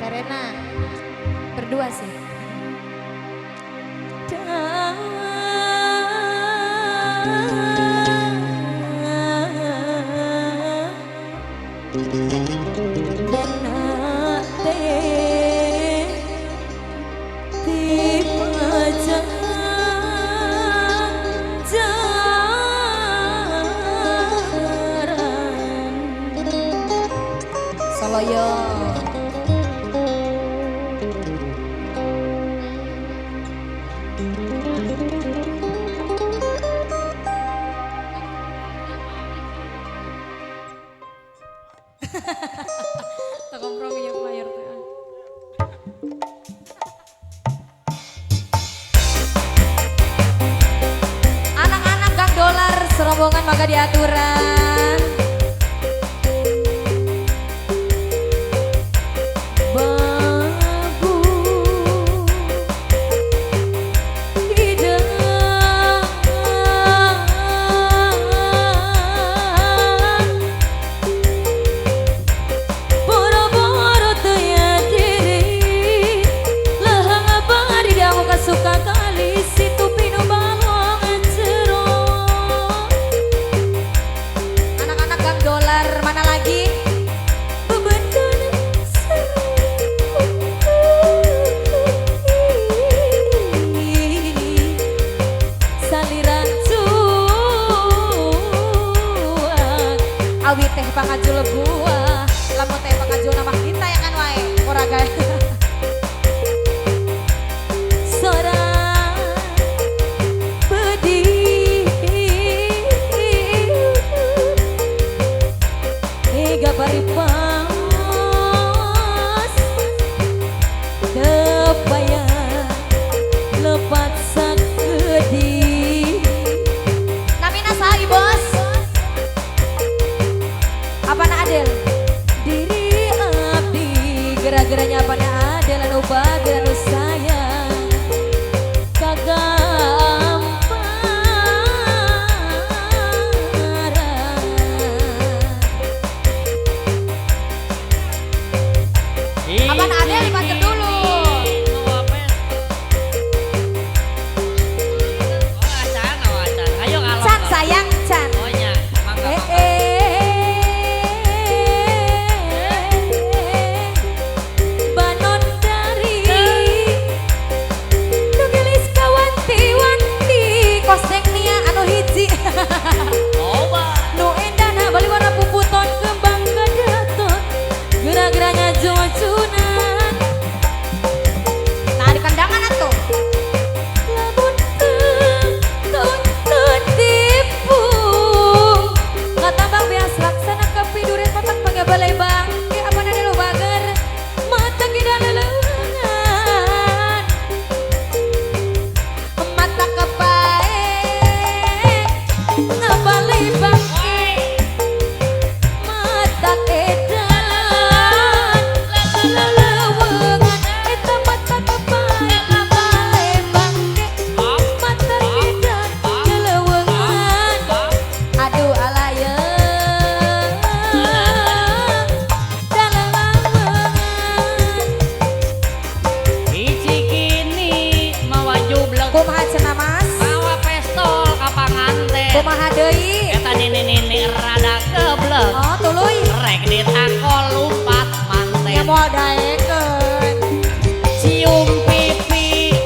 Terena berdua sih. Soloyo. Tak kompromi yang mayor tuh. Anak-anak Gang Dolar serombongan maka diaturan. Awi teh pangajul buah, lamun teh pangajul nama kita ya kan wae, ora gawe. Sorang pedih, ega bari pas, kebayang lepat sakedi. Namina saha bos? Apana Adel? Diri abdi gara-garanya apana Adel anu bager anu sayang kagamparan. Apana Adel dipancet dulu. Ayo kalau Can sayang Can. Oh nya, mangga. Nu endana bali warna puputon kembang kadaton gerak-geraknya jojunan. Nah di kandangan atuh lamun tuntun tipu ngatambang beas laksana kapiduret patang pangabalay bangke apa nade lo bager mata kita leleungan mata kepae ngabalay bangke mata edan leleungan eta mata kepae ngabalay bangke mata edan leleungan aduh alayeung dalaleungan. Hiji kini mawa jublek Kumaha cenah Mas? mawa pestol ka panganten. Kumaha deui? Eta nini-nini rada keblek. Oh tuluy Rek ditakol lumpat ya manten. moal daekeun. Cium pipi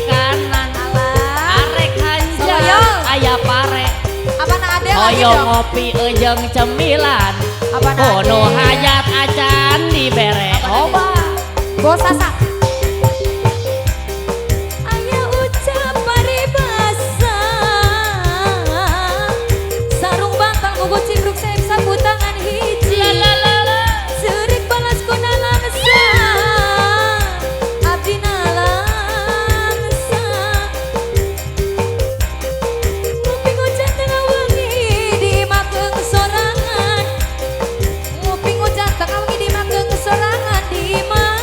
kanan. Alah Arek hanja Soloyo. aya pare. Apana Adel lagi Hoyong dong? ngopi eujeng cemilan. Apana Kono Adel? hajat acan dibere oba. Bos Sasa. Aya ucap paribasa sarung bangkang ngunggu cimruk saeb sapu tangan hiji. Seurik balas kuna langsa abdi na langsa. Nguping hujan tengah wengi dimakeun sorangan. Nguping hujan tengah wengi dimakeun sorangan di imah.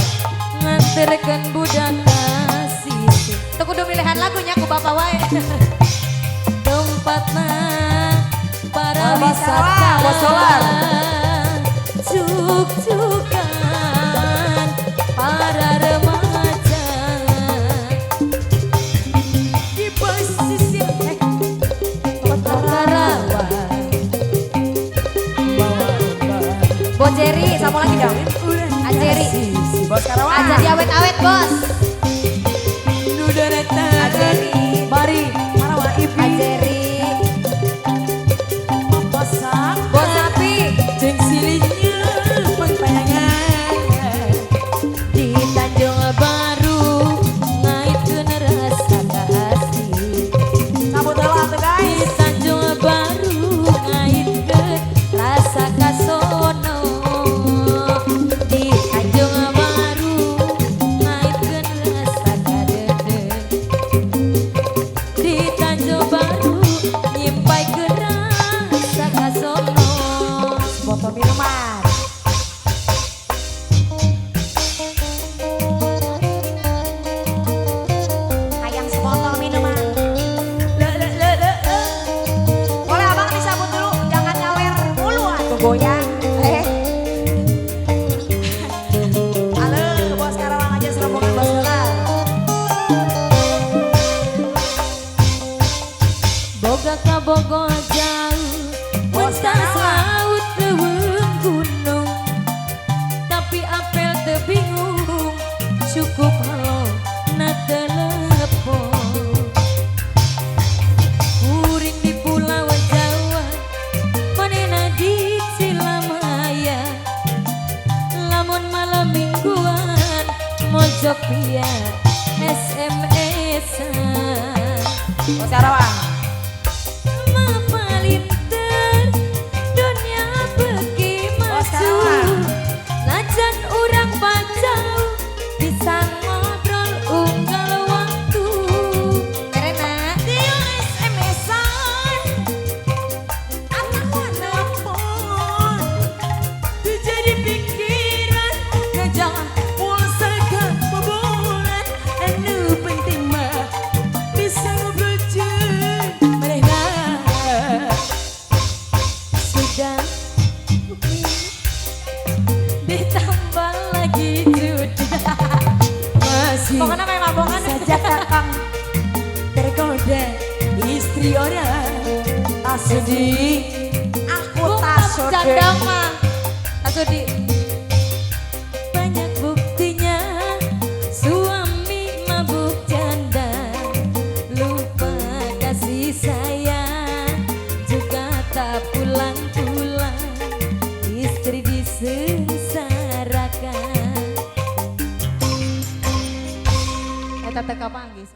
terken budak kasih. Tuh kudu pilihan lagunya ku bapak wae. Tempatna para wisata Bosolar. cuk-cukan para remaja di pesisir kota Karawang. Bos Jerry, sama lagi dong. Ajeri, Bos Karawang. aja di awet-awet bos. Duda datang. Ajeri, Mari, Karawang Ipi. Ajeri, Pasang. bos Sapi Jeng silinya pengpayangan. di Tanjung Baru ngaitkeun rasa kasih. Sambut heula tuh Di guys. Tanjung Baru ngaitkeun rasa kasono. Di Tanjung Baru ngaitkeun rasa kadede. Di Tanjung Baru nyimpaikeun rasa kasono. Botol minuman. Ayang sebotol minuman. Le. Boleh abang disambut dulu, jangan nyawer mulu atuh goyang. Halo, bos Karawang aja serombongan bos Karawang. Boga ka Bogo jauh, Bos wentas Karawang. laut leuweung gunung. Tapi apel teu bingung, cukup halo na telepon. Kuring di Pulau Jawa, manehna di Cilamaya. Lamun malam mingguan, mojok biar SMS-an. Bos Karawang. Mapalinter dunia beki Bos maju. Karawang. Najan urang pacau bisa ngobrol unggal waktu. Karena Dia SMS-an atau telepon. Jadi pikiran ngajak pulsa ke pebolan. Anu penting mah bisa ngobrol jeung manehna. sudah ditambah lagi sudah. Masih Pokoknya kayak mabongan saja kakang tergoda istri orang. Tak sedih, aku tak Canda sedih. mah Asudi. Banyak buktinya suami mabuk janda, lupa kasih sayang, juga tak pulang-pulang, istri disengsarakan. Eta teka panggis.